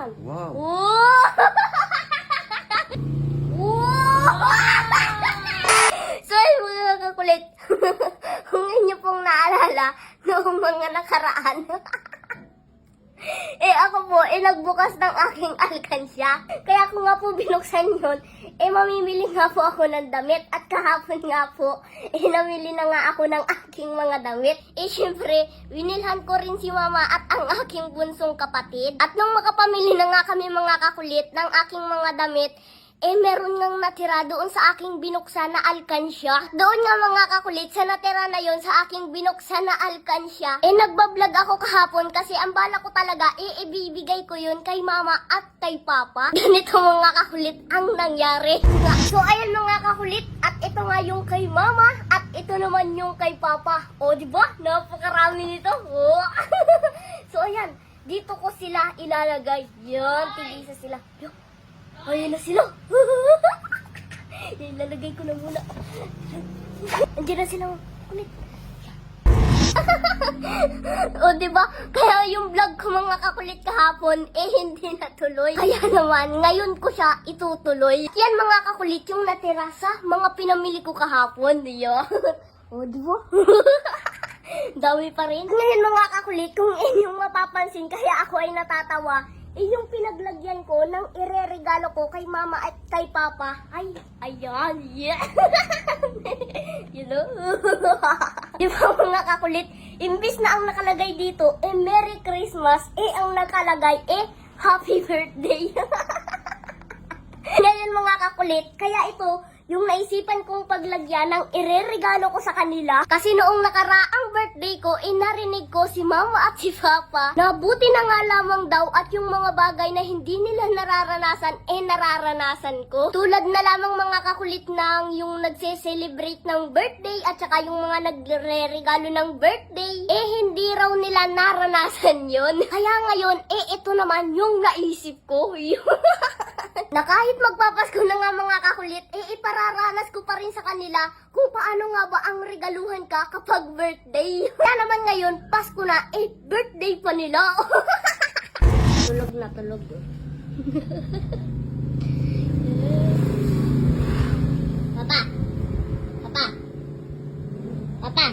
naman. Wow. Oh! Wow! So, ayun mga kakulit. Kung inyo pong naalala, noong mga nakaraan. Ako po, nagbukas ng aking alkansya. Kaya ko nga po binuksan yun, mamimili nga po ako ng damit. At kahapon nga po, namili na nga ako ng aking mga damit. Syempre, winilhan ko rin si mama at ang aking bunsong kapatid. At nung makapamili na nga kami mga kakulit ng aking mga damit, meron ngang natira doon sa aking binuksan na alkansya. Doon nga mga kakulit, sa natira na yon sa aking binuksan na alkansya, nagbablog ako kahapon kasi ang bala ko talaga, ibibigay ko yun kay mama at kay papa. Ganito mga kakulit ang nangyari. So ayan mga kakulit, at ito nga yung kay mama at ito naman yung kay papa. O diba? Napakarami nito. Oh. So ayan, dito ko sila ilalagay. Yan, tigisa sila. Yo. Ayan na sila. Ilalagay ko na muna. Andiyan na sila. Kulit. O diba? Kaya yung vlog ko mga kakulit kahapon, hindi natuloy. Kaya naman, ngayon ko siya itutuloy. Yan mga kakulit yung natira sa mga pinamili ko kahapon. Diba? O diba? Dami pa rin. Ngayon mga kakulit, kung inyong mapapansin, kaya ako ay natatawa, yung pinaglagyan ko ng ireregalo ko kay mama at kay papa. Ay, ayan, yeah. You know? Di ba mga kakulit? Imbis na ang nakalagay dito, Merry Christmas, ang nakalagay, Happy Birthday. Ngayon mga kakulit, kaya ito, yung naisipan kong paglagyan ng ireregalo ko sa kanila. Kasi noong nakaraang birthday ko, narinig ko si mama at si papa na buti na nga lamang daw at yung mga bagay na hindi nila nararanasan, nararanasan ko. Tulad na lamang mga kakulit ng yung nagse-celebrate ng birthday at saka yung mga nagre-regalo ng birthday, hindi raw nila naranasan yon. Kaya ngayon, ito naman yung naisip ko. Na kahit magpapasko na nga mga kakulit, ipararanas ko pa rin sa kanila kung paano nga ba ang regaluhan ka kapag birthday. Kaya naman ngayon, Pasko na, birthday pa nila. Tulog na, tulog. Papa! Papa! Papa!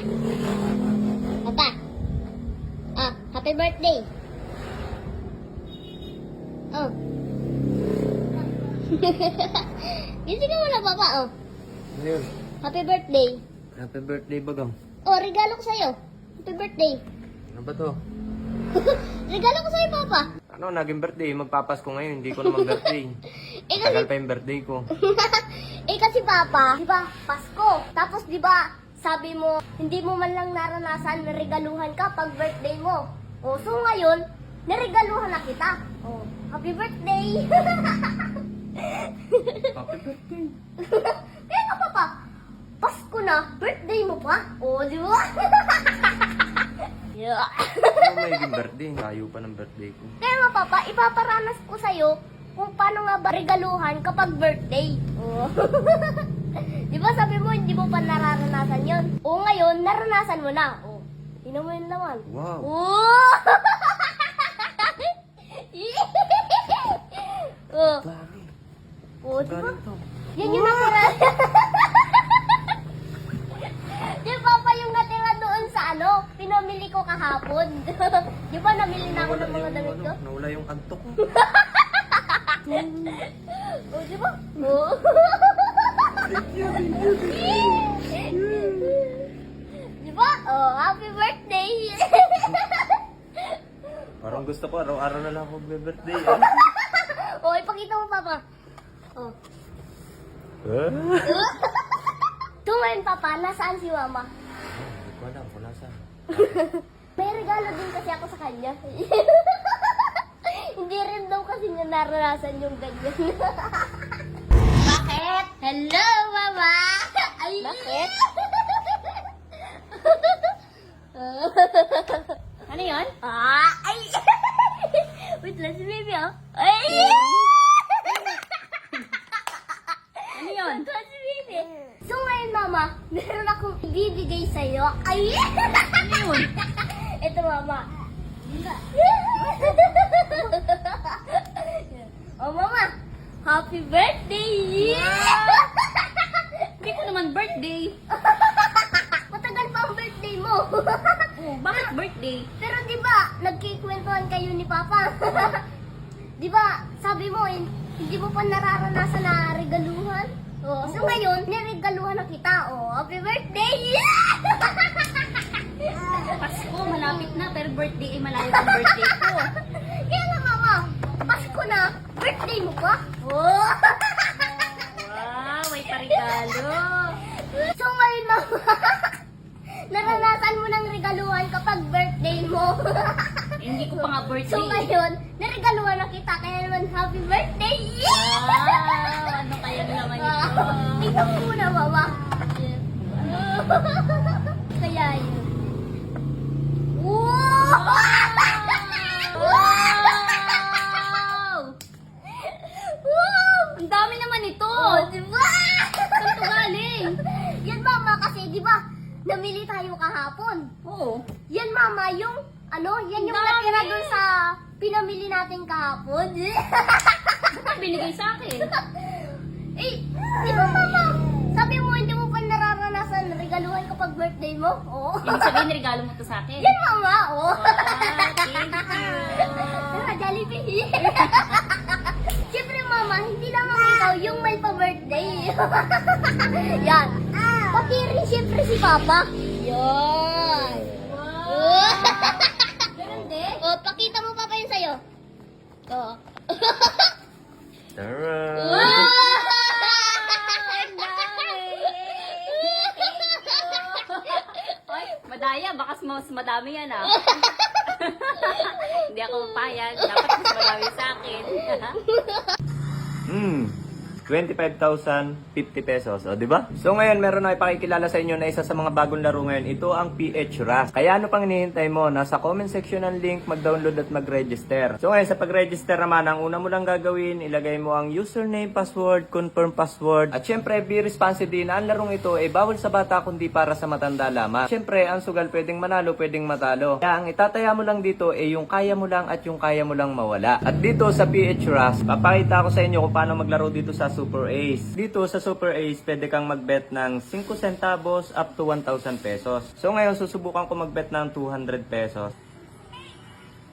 Papa! Happy birthday! Oh. Gising ka muna, papa, oh. Ano yun? Happy birthday. Happy birthday, Bagang. Oh, regalo ko sa'yo. Happy birthday. Ano ba to? Regalo ko sa'yo, papa. Ano, naging birthday. Magpapasko ngayon. Hindi ko naman birthday. Tagal pa yung birthday ko. Kasi papa, di ba, Pasko. Tapos di ba, sabi mo, hindi mo man lang naranasan na regaluhan ka pag birthday mo. Oh, so ngayon, naregaluhan na kita. Oh, happy birthday. Happy birthday. Kaya nga papa, Pasko na, birthday mo pa. Oh, di ba? Yeah. Ano magiging birthday? Layo pa ng birthday ko. Kaya nga papa, ipaparanas ko sa'yo kung paano nga ba regaluhan kapag birthday. Oh. Di ba sabi mo, hindi mo pa nararanasan yon? O ngayon, naranasan mo na. Oh. Tingnan mo yun naman. Wow. Oh! Oh. Dami. Oh, di ba? Galing to. Yan yung natira. Di papa yung natira doon sa pinamili ko kahapon. Di ba namili na ako ng mga damit ko? Nawala yung antok ko. Oh, di ba? Oh. Di ba? Oh, happy birthday! Parang gusto ko, araw-araw na lang ako birthday. Oh, ipakita mo, papa. Oh. So ngayon, papa, nasaan si mama? Hindi ko alam kung nasaan. May regalo din kasi ako sa kanya. Hindi rin daw kasi niya naranasan yung ganyan. Bakit? Hello, mama! Ay! Bakit? Ano yun? Ay! Wait lang si baby, oh. Ay! Ano yun? Ito si baby. So ngayon, mama, meron akong ibibigay sa'yo. Ay! Ano yun? Ito, mama. Happy birthday! Hindi ko naman birthday. Matagal pa ang birthday mo. Oh, bakit birthday? Pero di ba, nagkikwentuhan kayo ni Papa? Di ba, sabi mo, hindi mo pa nararanasan na regaluhan? Oh, so ngayon, niregaluhan na kita. Oh, happy birthday! Pasko, malapit na, pero birthday ay malayo ang birthday ko. Kaya nga, Mama, Pasko na, birthday mo pa? Oh! Wow, may parigalo. So ngayon, Mama, naranasan mo ng regaluhan kapag birthday mo. Hindi ko pa nga birthday. So ngayon, naregaluhan na kita, kaya naman happy birthday! Wow, ano kaya naman ito? Tingnan mo muna, Mama. Kaya yun. Wow! Wow! Wow! Ang dami naman ito. Oh, diba? Saan ito galing? Yan, Mama, kasi diba, namili tayo kahapon. Oo. Yan, Mama, yung, yan yung Dami. natira dun sa pinamili natin kahapon. Ano binigay sa akin? Eh, di ba, Mama? Sabi mo, hindi mo pa nararanasan regaluhan kapag birthday mo? Oo. Yung sabihin, regalo mo to sa akin. Yan, Mama, oo. Thank you. Tara, Jollibee. Siyempre, Mama, hindi naman ikaw yung may pa-birthday. Yan. Pati rin siyempre si Papa. Yan. Wow. Ganun din. Oh, pakita mo, Papa, yun sa'yo. Oo. Tara! Ang dami. Ay, madaya. Baka mas madami yan ah. Hindi ako papayag. Dapat mas madami sa akin. 25,050 pesos. O, di ba? So, ngayon, meron na ipakikilala sa inyo na isa sa mga bagong laro ngayon. Ito ang PH Rush. Kaya ano pang hinihintay mo? Nasa comment section ng link, mag-download at mag-register. So, ngayon, sa pag-register naman, ang una mo lang gagawin, ilagay mo ang username, password, confirm password. At syempre, be responsive din na ang larong ito ay bawal sa bata kundi para sa matanda lamang. Syempre, ang sugal pwedeng manalo, pwedeng matalo. Kaya ang itataya mo lang dito ay yung kaya mo lang at yung kaya mo lang mawala. At dito sa PH Rush, papakita ko sa inyo kung paano maglaro dito sa Super Ace. Dito sa Super Ace, pwede kang mag-bet ng 5 centavos up to 1,000 pesos. So ngayon, susubukan ko mag-bet ng 200 pesos.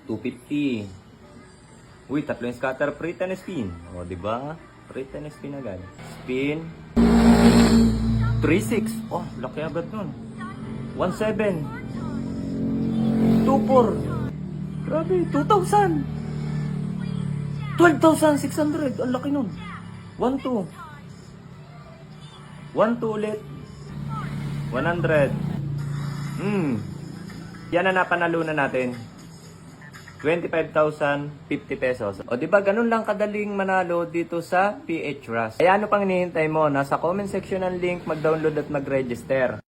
250. Uy, tatlo yung scatter, free and spin. O, diba? Free and spin agad. Spin. 3-6. Oh, laki agad nun. 1-7. 2-4. Grabe, 2,000. 12,600. Ang laki nun. 1-2. 1-2 ulit. 100. Yan na napanalunan natin. 25,050 pesos. O di ba ganun lang kadaling manalo dito sa PH Rush. Kaya ano pang hinihintay mo? Nasa comment section ng link, mag-download at mag-register.